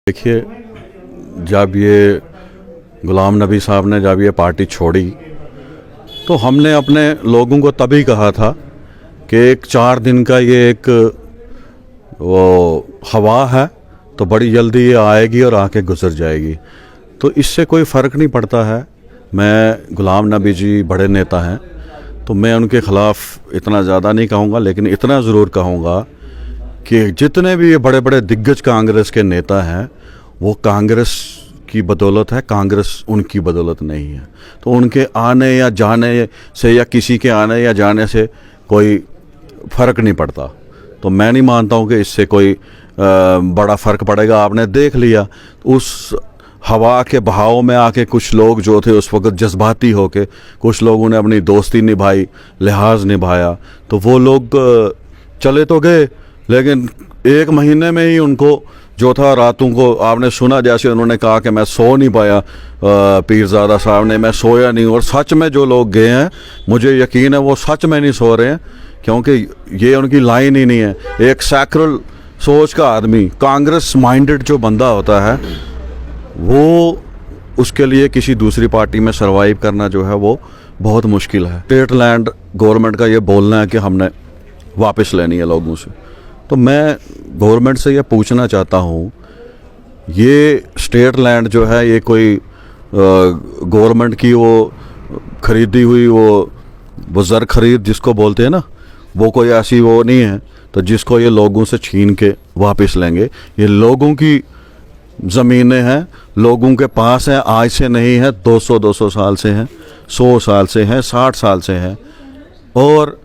देखिए, जब ये गुलाम नबी साहब ने जब ये पार्टी छोड़ी तो हमने अपने लोगों को तभी कहा था कि एक 4 दिन का ये एक वो हवा है, तो बड़ी जल्दी ये आएगी और आके गुजर जाएगी। तो इससे कोई फ़र्क नहीं पड़ता है। मैं गुलाम नबी जी बड़े नेता हैं, तो मैं उनके ख़िलाफ़ इतना ज़्यादा नहीं कहूँगा, लेकिन इतना ज़रूर कहूँगा कि जितने भी ये बड़े बड़े दिग्गज कांग्रेस के नेता हैं वो कांग्रेस की बदौलत है, कांग्रेस उनकी बदौलत नहीं है। तो उनके आने या जाने से या किसी के आने या जाने से कोई फ़र्क नहीं पड़ता। तो मैं नहीं मानता हूँ कि इससे कोई बड़ा फ़र्क पड़ेगा। आपने देख लिया उस हवा के बहाव में आके कुछ लोग जो थे उस वक्त जज्बाती होके कुछ लोगों ने अपनी दोस्ती निभाई, लिहाज निभाया, तो वो लोग चले तो गए, लेकिन 1 महीने में ही उनको जो था रातों को आपने सुना, जैसे उन्होंने कहा कि मैं सो नहीं पाया, पीरज़ादा साहब ने, मैं सोया नहीं। और सच में जो लोग गए हैं मुझे यकीन है वो सच में नहीं सो रहे हैं, क्योंकि ये उनकी लाइन ही नहीं है। एक सैक्रल सोच का आदमी, कांग्रेस माइंडेड जो बंदा होता है, वो उसके लिए किसी दूसरी पार्टी में सरवाइव करना जो है वो बहुत मुश्किल है। स्टेट लैंड गवर्नमेंट का ये बोलना है कि हमने वापस लेनी है लोगों से, तो मैं गवर्नमेंट से ये पूछना चाहता हूँ, ये स्टेट लैंड जो है ये कोई गवर्नमेंट की वो ख़रीदी हुई वो ज़र खरीद जिसको बोलते हैं ना, वो कोई ऐसी वो नहीं है तो जिसको ये लोगों से छीन के वापस लेंगे। ये लोगों की ज़मीनें हैं, लोगों के पास हैं, आज से नहीं है, 200 साल से हैं, 100 साल से हैं, 60 साल से हैं। और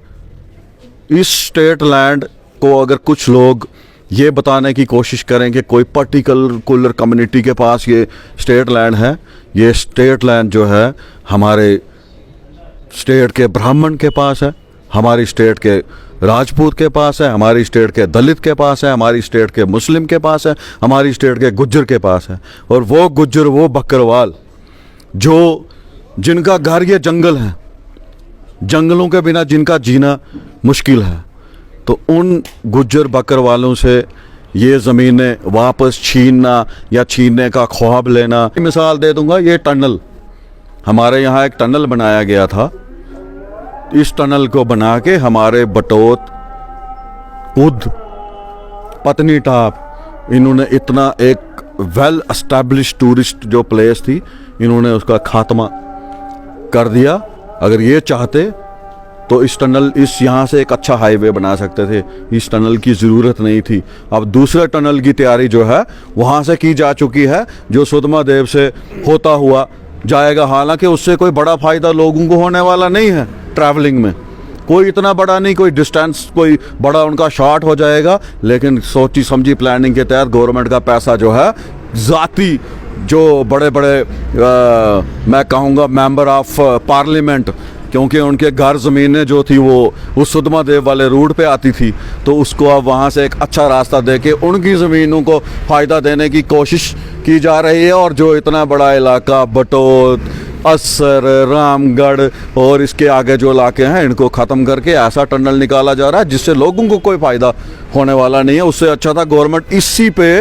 इस स्टेट लैंड को अगर कुछ लोग ये बताने की कोशिश करें कि कोई पर्टिकुलर कम्युनिटी के पास ये स्टेट लैंड है, ये स्टेट लैंड जो है हमारे स्टेट के ब्राह्मण के पास है, हमारी स्टेट के राजपूत के पास है, हमारी स्टेट के दलित के पास है, हमारी स्टेट के मुस्लिम के पास है, हमारी स्टेट के गुज्जर के पास है। और वो गुज्जर, वो बकरवाल जो जिनका घर ये जंगल है, जंगलों के बिना जिनका जीना मुश्किल है, तो उन गुज्जर बकरवालों से ये ज़मीनें वापस छीनना या छीनने का ख्वाब लेना। मिसाल दे दूंगा, ये टनल हमारे यहाँ एक टनल बनाया गया था, इस टनल को बना के हमारे बटोत, उद, पत्नी टाप, इन्होंने इतना एक वेल एस्टैब्लिश टूरिस्ट जो प्लेस थी, इन्होंने उसका खात्मा कर दिया। अगर ये चाहते तो इस टनल, इस यहाँ से एक अच्छा हाईवे बना सकते थे, इस टनल की ज़रूरत नहीं थी। अब दूसरे टनल की तैयारी जो है वहाँ से की जा चुकी है, जो सुधमा देव से होता हुआ जाएगा। हालांकि उससे कोई बड़ा फ़ायदा लोगों को होने वाला नहीं है, ट्रैवलिंग में कोई इतना बड़ा नहीं, कोई डिस्टेंस कोई बड़ा उनका शॉर्ट हो जाएगा, लेकिन सोची समझी प्लानिंग के तहत गवर्नमेंट का पैसा जो है ज़ाती जो बड़े बड़े मैं कहूँगा मेंबर ऑफ पार्लियामेंट, क्योंकि उनके घर ज़मीनें जो थी वो उस सुधमा देव वाले रूट पे आती थी, तो उसको अब वहाँ से एक अच्छा रास्ता दे के उनकी ज़मीनों को फ़ायदा देने की कोशिश की जा रही है। और जो इतना बड़ा इलाका बटोत, असर, रामगढ़ और इसके आगे जो इलाके हैं, इनको ख़त्म करके ऐसा टनल निकाला जा रहा है जिससे लोगों को कोई फ़ायदा होने वाला नहीं है। उससे अच्छा था गवर्नमेंट इसी पे,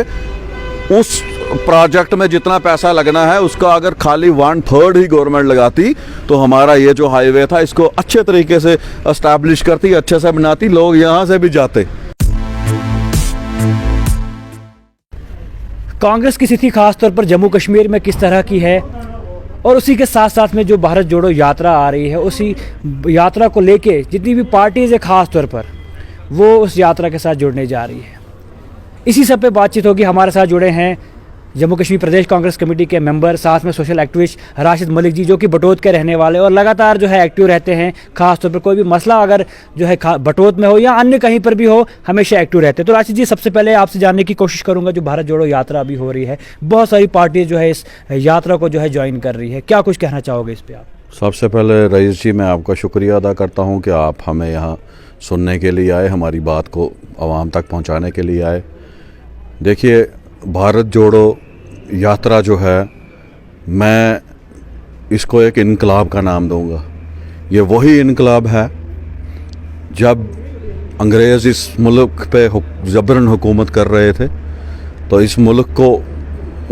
उस प्रोजेक्ट में जितना पैसा लगना है उसका अगर खाली 1/3 ही गवर्नमेंट लगाती, तो हमारा ये जो हाईवे था इसको अच्छे तरीके से एस्टैब्लिश करती, अच्छे से बनाती, लोग यहाँ से भी जाते। कांग्रेस की स्थिति खासतौर पर जम्मू कश्मीर में किस तरह की है, और उसी के साथ साथ में जो भारत जोड़ो यात्रा आ रही है, उसी यात्रा को लेके जितनी भी पार्टीज़ है खास तौर पर वो उस यात्रा के साथ जुड़ने जा रही है, इसी सब पे बातचीत होगी। हमारे साथ जुड़े हैं जम्मू कश्मीर प्रदेश कांग्रेस कमेटी के मेंबर, साथ में सोशल एक्टिविस्ट राशिद मलिक जी, जो कि बटोत के रहने वाले और लगातार जो है एक्टिव रहते हैं। खास तौर पर कोई भी मसला अगर जो है बटोत में हो या अन्य कहीं पर भी हो, हमेशा एक्टिव रहते हैं। तो राशिद जी, सबसे पहले आपसे जानने की कोशिश करूंगा, जो भारत जोड़ो यात्रा अभी हो रही है, बहुत सारी पार्टी जो है इस यात्रा को जो है ज्वाइन कर रही है, क्या कुछ कहना चाहोगे इस पर आप? सबसे पहले रईस जी, मैं आपका शुक्रिया अदा करता हूँ कि आप हमें यहाँ सुनने के लिए आए, हमारी बात को आवाम तक पहुँचाने के लिए आए। देखिए, भारत जोड़ो यात्रा जो है, मैं इसको एक इनकलाब का नाम दूंगा। ये वही इनकलाब है जब अंग्रेज़ इस मुल्क पे जबरन हुकूमत कर रहे थे, तो इस मुल्क को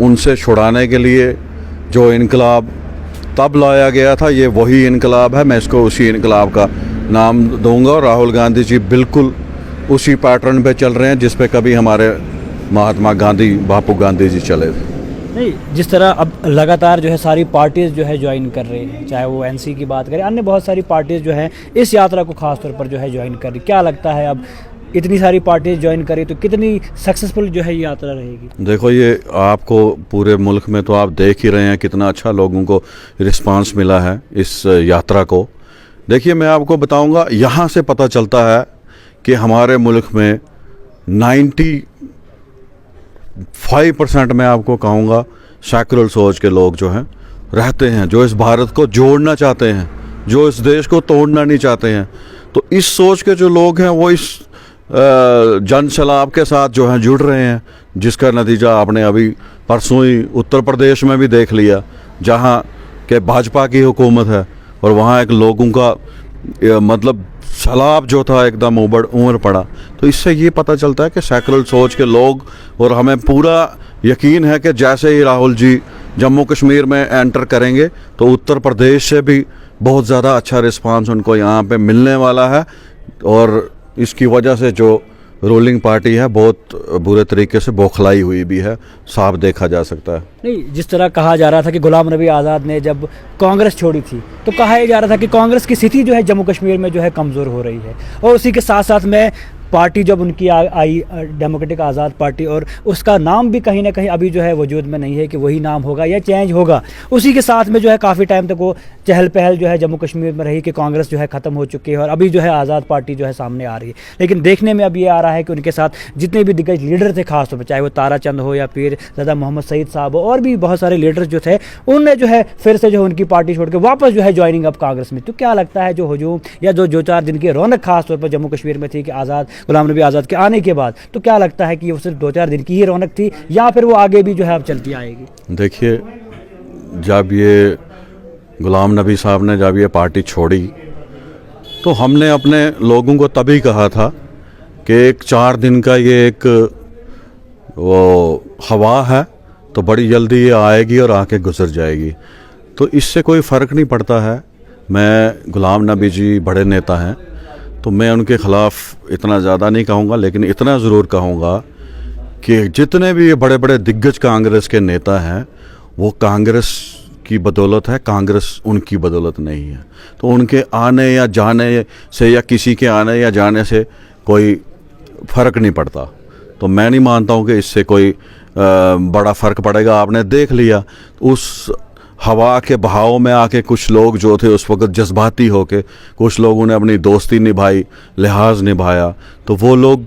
उनसे छुड़ाने के लिए जो इनकलाब तब लाया गया था, ये वही इनकलाब है। मैं इसको उसी इनकलाब का नाम दूंगा और राहुल गांधी जी बिल्कुल उसी पैटर्न पे चल रहे हैं जिस पे कभी हमारे महात्मा गांधी, बापू गांधी जी चले थे। नहीं, जिस तरह अब लगातार जो है सारी पार्टीज़ जो है ज्वाइन कर रही हैं, चाहे वो एनसी की बात करें, अन्य बहुत सारी पार्टीज़ जो हैं इस यात्रा को खास तौर पर जो है ज्वाइन कर रही। क्या लगता है अब इतनी सारी पार्टीज़ ज्वाइन करी तो कितनी सक्सेसफुल जो है ये यात्रा रहेगी? देखो, ये आपको पूरे मुल्क में तो आप देख ही रहे हैं कितना अच्छा लोगों को रिस्पांस मिला है इस यात्रा को। देखिए, मैं आपको बताऊंगा, यहाँ से पता चलता है कि हमारे मुल्क में 95% मैं आपको कहूँगा सैक्युलर सोच के लोग जो हैं रहते हैं, जो इस भारत को जोड़ना चाहते हैं, जो इस देश को तोड़ना नहीं चाहते हैं। तो इस सोच के जो लोग हैं वो इस जन सैलाब के साथ जो हैं जुड़ रहे हैं, जिसका नतीजा आपने अभी परसों ही उत्तर प्रदेश में भी देख लिया, जहाँ के भाजपा की हुकूमत है और वहाँ एक लोगों का मतलब सैलाब जो था एकदम उमड़ पड़ा। तो इससे ये पता चलता है कि सेकुलर सोच के लोग, और हमें पूरा यकीन है कि जैसे ही राहुल जी जम्मू कश्मीर में एंटर करेंगे तो उत्तर प्रदेश से भी बहुत ज़्यादा अच्छा रिस्पांस उनको यहाँ पे मिलने वाला है। और इसकी वजह से जो रूलिंग पार्टी है बहुत बुरे तरीके से बौखलाई हुई भी है, साफ देखा जा सकता है। नहीं, जिस तरह कहा जा रहा था कि गुलाम नबी आज़ाद ने जब कांग्रेस छोड़ी थी तो कहा यह जा रहा था कि कांग्रेस की स्थिति जो है जम्मू कश्मीर में जो है कमज़ोर हो रही है, और उसी के साथ साथ में पार्टी जब उनकी आई डेमोक्रेटिक आज़ाद पार्टी, और उसका नाम भी कहीं ना कहीं अभी जो है वजूद में नहीं है कि वही नाम होगा या चेंज होगा। उसी के साथ में जो है काफ़ी टाइम तक वो चहल पहल जो है जम्मू कश्मीर में रही कि कांग्रेस जो है ख़त्म हो चुकी है और अभी जो है आज़ाद पार्टी जो है सामने आ रही है। लेकिन देखने में अब ये आ रहा है कि उनके साथ जितने भी दिग्गज लीडर थे, खासतौर पर चाहे वो तारा चंद हो या फिर ज़्यादा मोहम्मद सईद साहब हो, और भी बहुत सारे लीडर्स जो थे, उनने जो है फिर से जो है उनकी पार्टी छोड़ के वापस जो है ज्वाइनिंग अब कांग्रेस में। तो क्या लगता है जो हजूम या जो 4 दिन की रौनक खासतौर पर जम्मू कश्मीर में थी कि गुलाम नबी आज़ाद के आने के बाद, तो क्या लगता है कि वो सिर्फ 2-4 दिन की ही रौनक थी या फिर वो आगे भी जो है अब चलती आएगी? देखिए, जब ये गुलाम नबी साहब ने जब ये पार्टी छोड़ी तो हमने अपने लोगों को तभी कहा था कि एक 4 दिन का ये एक वो हवा है, तो बड़ी जल्दी ये आएगी और आके गुजर जाएगी। तो इससे कोई फ़र्क नहीं पड़ता है। मैं गुलाम नबी जी बड़े नेता हैं, तो मैं उनके ख़िलाफ़ इतना ज़्यादा नहीं कहूँगा, लेकिन इतना ज़रूर कहूँगा कि जितने भी ये बड़े बड़े दिग्गज कांग्रेस के नेता हैं वो कांग्रेस की बदौलत है, कांग्रेस उनकी बदौलत नहीं है। तो उनके आने या जाने से या किसी के आने या जाने से कोई फ़र्क नहीं पड़ता। तो मैं नहीं मानता हूँ कि इससे कोई बड़ा फ़र्क पड़ेगा। आपने देख लिया उस हवा के बहाव में आके कुछ लोग जो थे उस वक्त जज्बाती होके, कुछ लोगों ने अपनी दोस्ती निभाई, लिहाज निभाया, तो वो लोग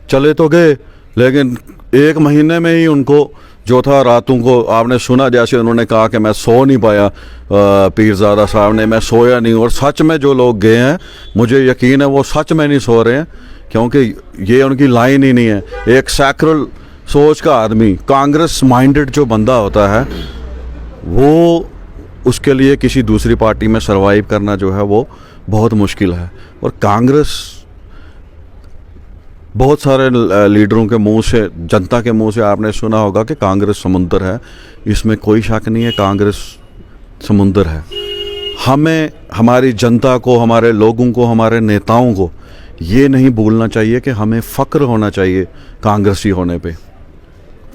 चले तो गए, लेकिन 1 महीने में ही उनको जो था रातों को आपने सुना, जैसे उन्होंने कहा कि मैं सो नहीं पाया, पीरज़ादा साहब ने, मैं सोया नहीं। और सच में जो लोग गए हैं मुझे यकीन है वो सच में नहीं सो रहे हैं, क्योंकि ये उनकी लाइन ही नहीं है। एक सेकुलर सोच का आदमी, कांग्रेस माइंडेड जो बंदा होता है, वो उसके लिए किसी दूसरी पार्टी में सरवाइव करना जो है वो बहुत मुश्किल है। और कांग्रेस, बहुत सारे लीडरों के मुंह से, जनता के मुंह से आपने सुना होगा कि कांग्रेस समुंदर है। इसमें कोई शक नहीं है, कांग्रेस समुंदर है। हमें, हमारी जनता को, हमारे लोगों को, हमारे नेताओं को ये नहीं भूलना चाहिए कि हमें फ़ख्र होना चाहिए कांग्रेसी होने पे।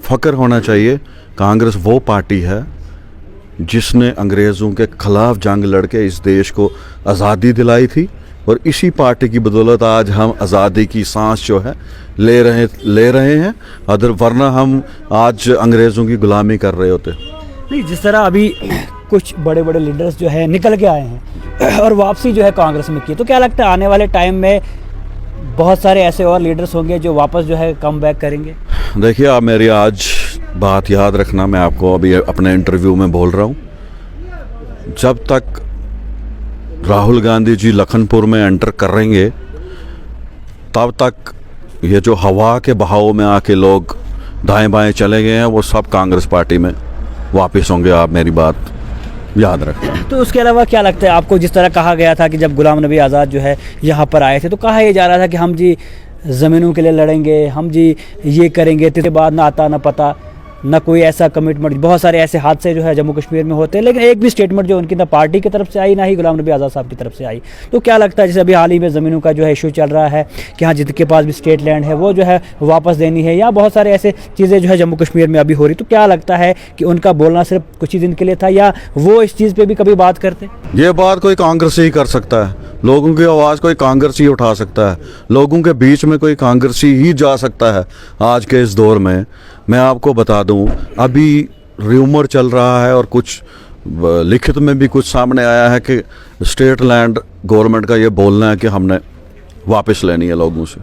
फ़ख्र होना चाहिए, कांग्रेस वो पार्टी है जिसने अंग्रेज़ों के ख़िलाफ़ जंग लड़के इस देश को आज़ादी दिलाई थी, और इसी पार्टी की बदौलत आज हम आज़ादी की सांस जो है ले रहे हैं। वरना हम आज अंग्रेज़ों की गुलामी कर रहे होते। नहीं, जिस तरह अभी कुछ बड़े बड़े लीडर्स जो है निकल के आए हैं और वापसी जो है कांग्रेस में की, तो क्या लगता है आने वाले टाइम में बहुत सारे ऐसे और लीडर्स होंगे जो वापस जो है कम बैक करेंगे? देखिए, आप मेरी आज बात याद रखना, मैं आपको अभी अपने इंटरव्यू में बोल रहा हूँ, जब तक राहुल गांधी जी लखनपुर में एंटर करेंगे तब तक ये जो हवा के बहाव में आके लोग दाएं बाएं चले गए हैं वो सब कांग्रेस पार्टी में वापस होंगे। आप मेरी बात याद रखें। तो उसके अलावा क्या लगता है आपको, जिस तरह कहा गया था कि जब गुलाम नबी आज़ाद जो है यहाँ पर आए थे तो कहा यह जा रहा था कि हम जी ज़मीनों के लिए लड़ेंगे, हम जी ये करेंगे, तेरे बाद ना आता ना पता, ना कोई ऐसा कमिटमेंट। बहुत सारे ऐसे हादसे जो है जम्मू कश्मीर में होते हैं, लेकिन एक भी स्टेटमेंट जो उनकी ना पार्टी की तरफ से आई, ना ही गुलाम नबी आज़ाद साहब की तरफ से आई। तो क्या लगता है, जैसे अभी हाल ही में ज़मीनों का जो है इशू चल रहा है कि हाँ जिनके पास भी स्टेट लैंड है वो जो है वापस देनी है, या बहुत सारे ऐसे चीज़ें जो है जम्मू कश्मीर में अभी हो रही, तो क्या लगता है कि उनका बोलना सिर्फ कुछ ही दिन के लिए था, या वो इस चीज़ पर भी कभी बात करते? ये बात कोई कांग्रेस ही कर सकता है, लोगों की आवाज़ कोई कांग्रेस ही उठा सकता है, लोगों के बीच में कोई कांग्रेसी ही जा सकता है आज के इस दौर में। मैं आपको बता दूं, अभी र्यूमर चल रहा है और कुछ लिखित में भी कुछ सामने आया है कि स्टेट लैंड गवर्नमेंट का ये बोलना है कि हमने वापस लेनी है लोगों से।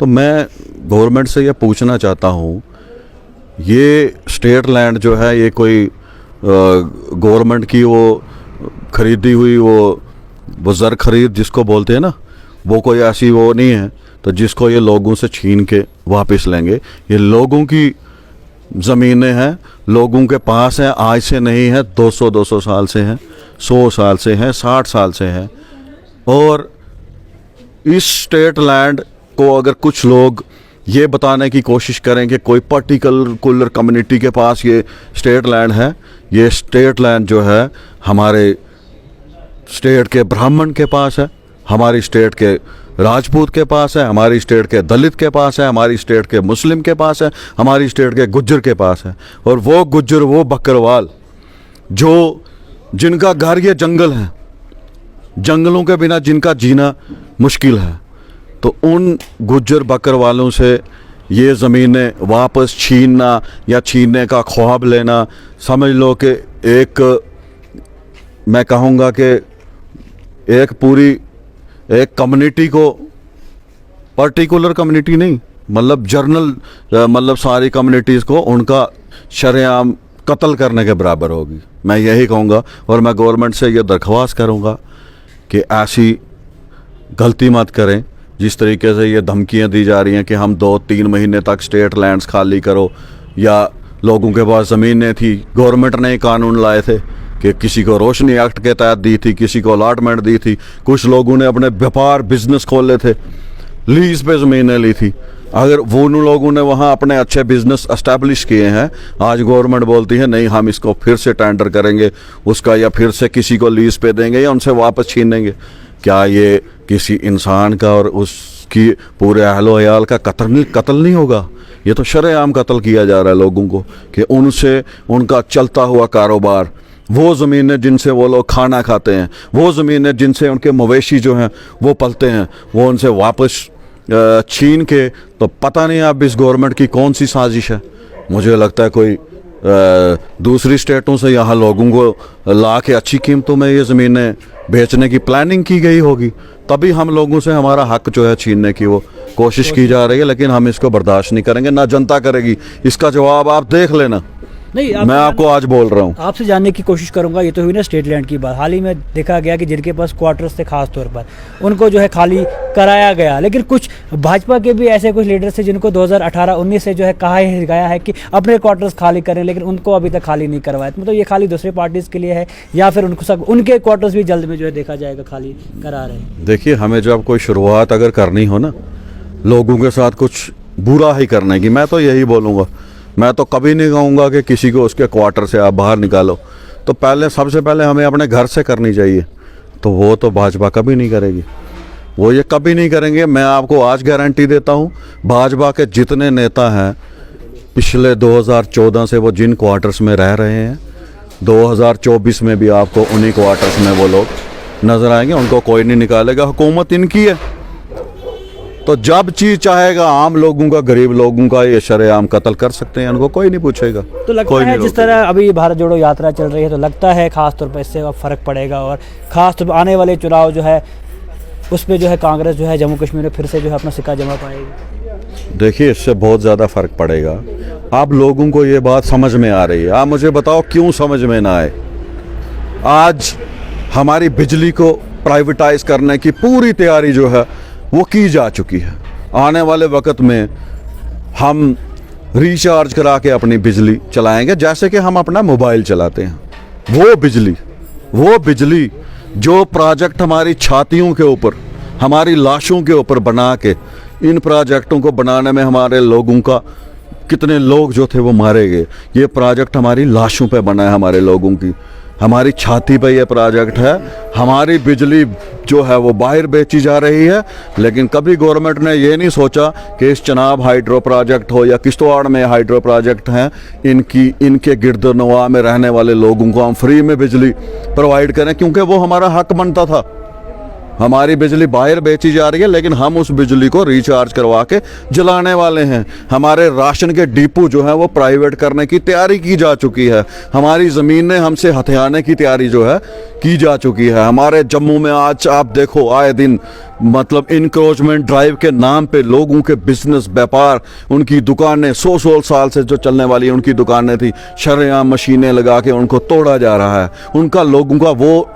तो मैं गवर्नमेंट से ये पूछना चाहता हूँ, ये स्टेट लैंड जो है ये कोई गवर्नमेंट की वो खरीदी हुई वो ज़र खरीद जिसको बोलते हैं ना, वो कोई ऐसी वो नहीं है तो जिसको ये लोगों से छीन के वापस लेंगे। ये लोगों की ज़मीनें हैं, लोगों के पास हैं, आज से नहीं है, 200 साल से हैं, 100 साल से हैं, 60 साल से हैं। और इस स्टेट लैंड को अगर कुछ लोग ये बताने की कोशिश करें कि कोई पर्टिकुलर कम्युनिटी के पास ये स्टेट लैंड है, ये स्टेट लैंड जो है हमारे स्टेट के ब्राह्मण के पास है, हमारी स्टेट के राजपूत के पास है, हमारी स्टेट के दलित के पास है, हमारी स्टेट के मुस्लिम के पास है, हमारी स्टेट के गुज्जर के पास है। और वो गुज्जर, वो बकरवाल जो जिनका घर ये जंगल है, जंगलों के बिना जिनका जीना मुश्किल है, तो उन गुज्जर बकरवालों से ये ज़मीनें वापस छीनना या छीनने का ख्वाब लेना, समझ लो कि एक, मैं कहूँगा कि एक पूरी एक कम्युनिटी को, पर्टिकुलर कम्युनिटी नहीं, मतलब जर्नल, मतलब सारी कम्युनिटीज़ को उनका शरेआम कत्ल करने के बराबर होगी। मैं यही कहूँगा और मैं गवर्नमेंट से ये दरख्वास्त करूँगा कि ऐसी गलती मत करें। जिस तरीके से ये धमकियाँ दी जा रही हैं कि हम 2-3 महीने तक स्टेट लैंड्स खाली करो, या लोगों के पास ज़मीनें थी, गवर्नमेंट ने कानून लाए थे कि किसी को रोशनी एक्ट के तहत दी थी, किसी को अलॉटमेंट दी थी, कुछ लोगों ने अपने व्यापार बिजनेस खोले थे, लीज पे ज़मीनें ली थी। अगर वो उन लोगों ने वहाँ अपने अच्छे बिजनेस एस्टेब्लिश किए हैं, आज गवर्नमेंट बोलती है नहीं हम इसको फिर से टेंडर करेंगे उसका, या फिर से किसी को लीज पे देंगे या उनसे वापस छीनेंगे। क्या ये किसी इंसान का और उसकी पूरे अहलो अयाल का कत्ल नहीं होगा? ये तो शरेआम कत्ल किया जा रहा है लोगों को कि उनसे उनका चलता हुआ कारोबार, वो ज़मीनें जिनसे वो लोग खाना खाते हैं, वो ज़मीनें जिनसे उनके मवेशी जो हैं वो पलते हैं, वो उनसे वापस छीन के। तो पता नहीं अब इस गवर्नमेंट की कौन सी साजिश है। मुझे लगता है कोई दूसरी स्टेटों से यहाँ लोगों को ला के अच्छी कीमतों में ये ज़मीनें बेचने की प्लानिंग की गई होगी, तभी हम लोगों से हमारा हक जो है छीनने की वो कोशिश की जा रही है। लेकिन हम इसको बर्दाश्त नहीं करेंगे, ना जनता करेगी। इसका जवाब आप देख लेना। नहीं, मैं आपको आज बोल रहा हूँ, आपसे जानने की कोशिश करूंगा। ये तो हुई ना स्टेट लैंड की बात। हाल ही में देखा गया कि जिनके पास क्वार्टर्स थे खास तौर पर उनको जो है खाली कराया गया, लेकिन कुछ भाजपा के भी ऐसे कुछ लीडर्स थे जिनको 2018-19 से जो है कहा गया है कि अपने क्वार्टर्स खाली करें, लेकिन उनको अभी तक खाली नहीं करवाया। मतलब ये खाली दूसरे पार्टीज़ के लिए है, या फिर उनको सब उनके क्वार्टर्स भी जल्द में जो है देखा जाएगा खाली करा रहे हैं? देखिए, हमें जब कोई शुरुआत अगर करनी हो ना लोगों के साथ कुछ बुरा ही करने की, मैं तो यही बोलूँगा। मैं तो कभी नहीं कहूँगा कि किसी को उसके क्वार्टर से आप बाहर निकालो। तो पहले, सबसे पहले हमें अपने घर से करनी चाहिए। तो वो तो भाजपा कभी नहीं करेगी, वो ये कभी नहीं करेंगे। मैं आपको आज गारंटी देता हूँ, भाजपा के जितने नेता हैं पिछले 2014 से वो जिन क्वार्टर्स में रह रहे हैं, 2024 में भी आपको उन्हीं क्वार्टर्स में वो लोग नज़र आएंगे। उनको कोई नहीं निकालेगा, हुकूमत इनकी है। तो जब चीज चाहेगा आम लोगों का, गरीब लोगों का ये शरेआम कत्ल कर सकते हैं, उनको कोई नहीं पूछेगा। तो लगता है जिस तरह अभी भारत जोड़ो यात्रा चल रही है, तो लगता है खास तौर पर इससे अब फ़र्क पड़ेगा, और ख़ास तौर पर आने वाले चुनाव जो है उस पर जो है कांग्रेस जो है जम्मू कश्मीर में फिर से जो है अपना सिक्का जमा पाएगी। देखिए, इससे बहुत ज़्यादा फ़र्क पड़ेगा। आप लोगों को ये बात समझ में आ रही है, आप मुझे बताओ क्यों समझ में ना आए? आज हमारी बिजली को प्राइवेटाइज करने की पूरी तैयारी जो है वो की जा चुकी है। आने वाले वक्त में हम रिचार्ज करा के अपनी बिजली चलाएंगे, जैसे कि हम अपना मोबाइल चलाते हैं। वो बिजली जो प्रोजेक्ट हमारी छातियों के ऊपर, हमारी लाशों के ऊपर बना के, इन प्रोजेक्टों को बनाने में हमारे लोगों का कितने लोग जो थे वो मारे गए। ये प्रोजेक्ट हमारी लाशों पे बना है, हमारे लोगों की, हमारी छाती पे ये प्रोजेक्ट है। हमारी बिजली जो है वो बाहर बेची जा रही है, लेकिन कभी गवर्नमेंट ने ये नहीं सोचा कि इस चनाब हाइड्रो प्रोजेक्ट हो या किश्तवाड़ में हाइड्रो प्रोजेक्ट हैं, इनके गिरदनवा में रहने वाले लोगों को हम फ्री में बिजली प्रोवाइड करें, क्योंकि वो हमारा हक बनता था। हमारी बिजली बाहर बेची जा रही है, लेकिन हम उस बिजली को रिचार्ज करवा के जलाने वाले हैं। हमारे राशन के डिपो जो है वो प्राइवेट करने की तैयारी की जा चुकी है। हमारी ज़मीनें हमसे हथियाने की तैयारी जो है की जा चुकी है। हमारे जम्मू में आज आप देखो आए दिन मतलब इंक्रोचमेंट ड्राइव के नाम पे लोगों के बिजनेस, व्यापार, उनकी दुकानें 100 साल से जो चलने वाली उनकी दुकानें थी, शरेआम मशीनें लगा के उनको तोड़ा जा रहा है। उनका लोगों का वो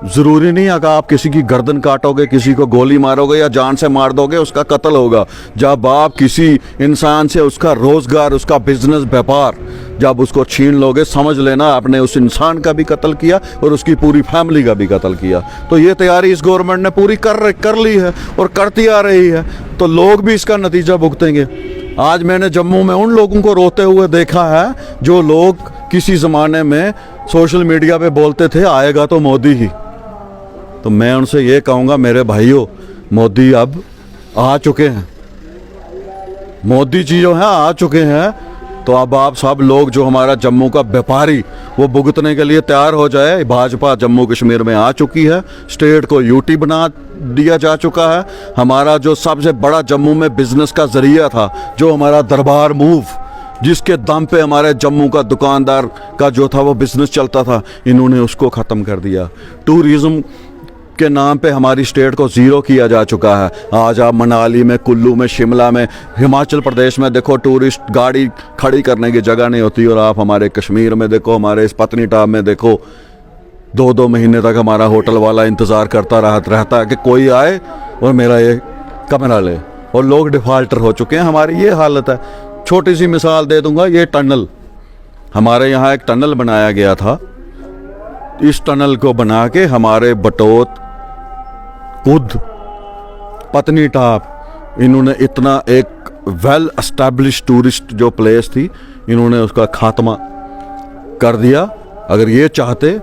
ज़रूरी नहीं अगर आप किसी की गर्दन काटोगे, किसी को गोली मारोगे या जान से मार दोगे, उसका कत्ल होगा। जब आप किसी इंसान से उसका रोज़गार, उसका बिजनेस, व्यापार जब उसको छीन लोगे, समझ लेना आपने उस इंसान का भी कत्ल किया और उसकी पूरी फैमिली का भी कत्ल किया। तो ये तैयारी इस गवर्नमेंट ने पूरी कर ली है और करती आ रही है, तो लोग भी इसका नतीजा भुगतेंगे। आज मैंने जम्मू में उन लोगों को रोते हुए देखा है जो लोग किसी ज़माने में सोशल मीडिया पे बोलते थे आएगा तो मोदी ही। तो मैं उनसे ये कहूँगा मेरे भाइयों, मोदी अब आ चुके हैं, मोदी जी जो हैं आ चुके हैं। तो अब आप सब लोग जो हमारा जम्मू का व्यापारी वो भुगतने के लिए तैयार हो जाए। भाजपा जम्मू कश्मीर में आ चुकी है, स्टेट को यूटी बना दिया जा चुका है। हमारा जो सबसे बड़ा जम्मू में बिजनेस का जरिया था, जो हमारा दरबार मूव, जिसके दम पे हमारे जम्मू का दुकानदार का जो था वो बिजनेस चलता था, इन्होंने उसको ख़त्म कर दिया। टूरिज़्म के नाम पे हमारी स्टेट को ज़ीरो किया जा चुका है। आज आप मनाली में, कुल्लू में, शिमला में, हिमाचल प्रदेश में देखो टूरिस्ट गाड़ी खड़ी करने की जगह नहीं होती, और आप हमारे कश्मीर में देखो, हमारे इस पत्नीटॉप में देखो, 2-2 महीने तक हमारा होटल वाला इंतज़ार करता रहता है कि कोई आए और मेरा ये कमरा ले, और लोग डिफ़ाल्टर हो चुके हैं। हमारी ये हालत है। छोटी सी मिसाल दे दूंगा, ये टनल, हमारे यहाँ एक टनल बनाया गया था। इस टनल को बना के हमारे बटोत, कुद, पत्नीटॉप, इन्होंने इतना एक वेल एस्टैब्लिश टूरिस्ट जो प्लेस थी, इन्होंने उसका खात्मा कर दिया। अगर ये चाहते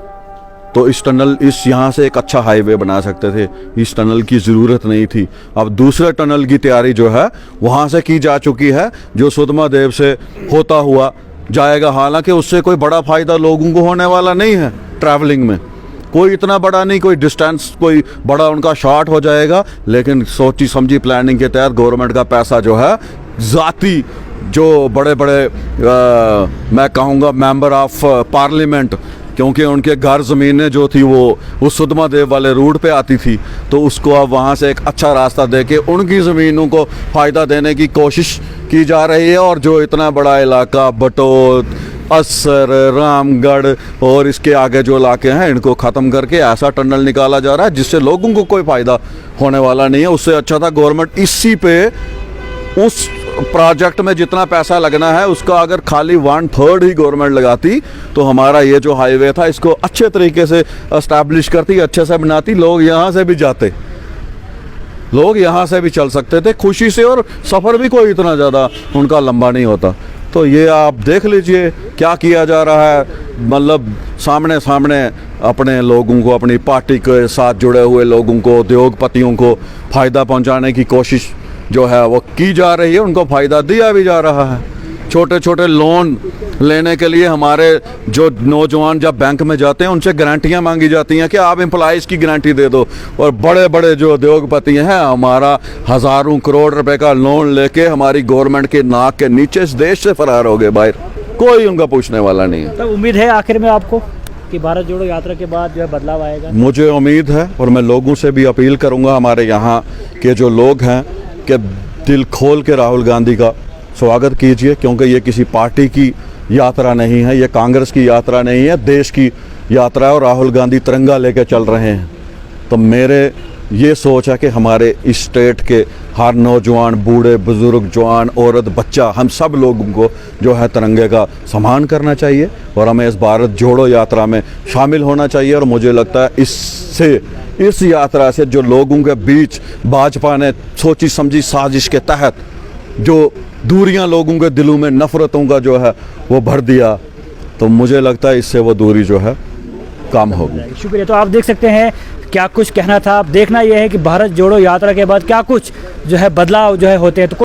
तो इस टनल, इस यहाँ से एक अच्छा हाईवे बना सकते थे, इस टनल की ज़रूरत नहीं थी। अब दूसरे टनल की तैयारी जो है वहाँ से की जा चुकी है, जो सुधमादेव से होता हुआ जाएगा। हालांकि उससे कोई बड़ा फ़ायदा लोगों को होने वाला नहीं है। ट्रैवलिंग में कोई इतना बड़ा नहीं, कोई डिस्टेंस कोई बड़ा उनका शॉर्ट हो जाएगा, लेकिन सोची समझी प्लानिंग के तहत गवर्नमेंट का पैसा जो है ज़ाती जो बड़े बड़े मैं कहूँगा मेंबर ऑफ पार्लियामेंट, क्योंकि उनके घर ज़मीनें जो थी वो उस सुधमादेव वाले रूट पे आती थी, तो उसको अब वहाँ से एक अच्छा रास्ता दे के उनकी ज़मीनों को फ़ायदा देने की कोशिश की जा रही है। और जो इतना बड़ा इलाका बटोत, असर, रामगढ़ और इसके आगे जो इलाके हैं, इनको ख़त्म करके ऐसा टनल निकाला जा रहा है जिससे लोगों को कोई फ़ायदा होने वाला नहीं है। उससे अच्छा था गवर्नमेंट इसी पे उस प्रोजेक्ट में जितना पैसा लगना है उसका अगर खाली 1/3 ही गवर्नमेंट लगाती, तो हमारा ये जो हाईवे था इसको अच्छे तरीके से एस्टैब्लिश करती, अच्छे से बनाती, लोग यहाँ से भी जाते, लोग यहाँ से भी चल सकते थे खुशी से, और सफ़र भी कोई इतना ज़्यादा उनका लंबा नहीं होता। तो ये आप देख लीजिए क्या किया जा रहा है। मतलब सामने सामने अपने लोगों को, अपनी पार्टी के साथ जुड़े हुए लोगों को, उद्योगपतियों को फ़ायदा पहुंचाने की कोशिश जो है वो की जा रही है, उनको फ़ायदा दिया भी जा रहा है। छोटे छोटे लोन लेने के लिए हमारे जो नौजवान जब बैंक में जाते हैं उनसे गारंटियां मांगी जाती हैं कि आप एम्प्लॉइज़ की गारंटी दे दो, और बड़े बड़े जो उद्योगपति हैं हमारा हज़ारों करोड़ रुपए का लोन लेके हमारी गवर्नमेंट के नाक के नीचे इस देश से फरार हो गए बाहर, कोई उनका पूछने वाला नहीं है। तो उम्मीद है आखिर में आपको कि भारत जोड़ो यात्रा के बाद जो है बदलाव आएगा? मुझे उम्मीद है, और मैं लोगों से भी अपील करूँगा, हमारे यहाँ के जो लोग हैं, कि दिल खोल के राहुल गांधी का स्वागत कीजिए, क्योंकि ये किसी पार्टी की यात्रा नहीं है, ये कांग्रेस की यात्रा नहीं है, देश की यात्रा है, और राहुल गांधी तिरंगा लेके चल रहे हैं। तो मेरे ये सोच है कि हमारे इस स्टेट के हर नौजवान, बूढ़े, बुज़ुर्ग, जवान, औरत, बच्चा, हम सब लोगों को जो है तिरंगे का सम्मान करना चाहिए, और हमें इस भारत जोड़ो यात्रा में शामिल होना चाहिए। और मुझे लगता है इस यात्रा से जो लोगों के बीच भाजपा ने सोची समझी साजिश के तहत जो दूरियां लोगों के दिलों में नफ़रतों का जो है वो भर दिया, तो मुझे लगता है इससे वो दूरी जो है कम होगी। शुक्रिया। तो आप देख सकते हैं क्या कुछ कहना था। अब देखना यह है कि भारत जोड़ो यात्रा के बाद क्या कुछ जो है बदलाव जो है होते हैं। तो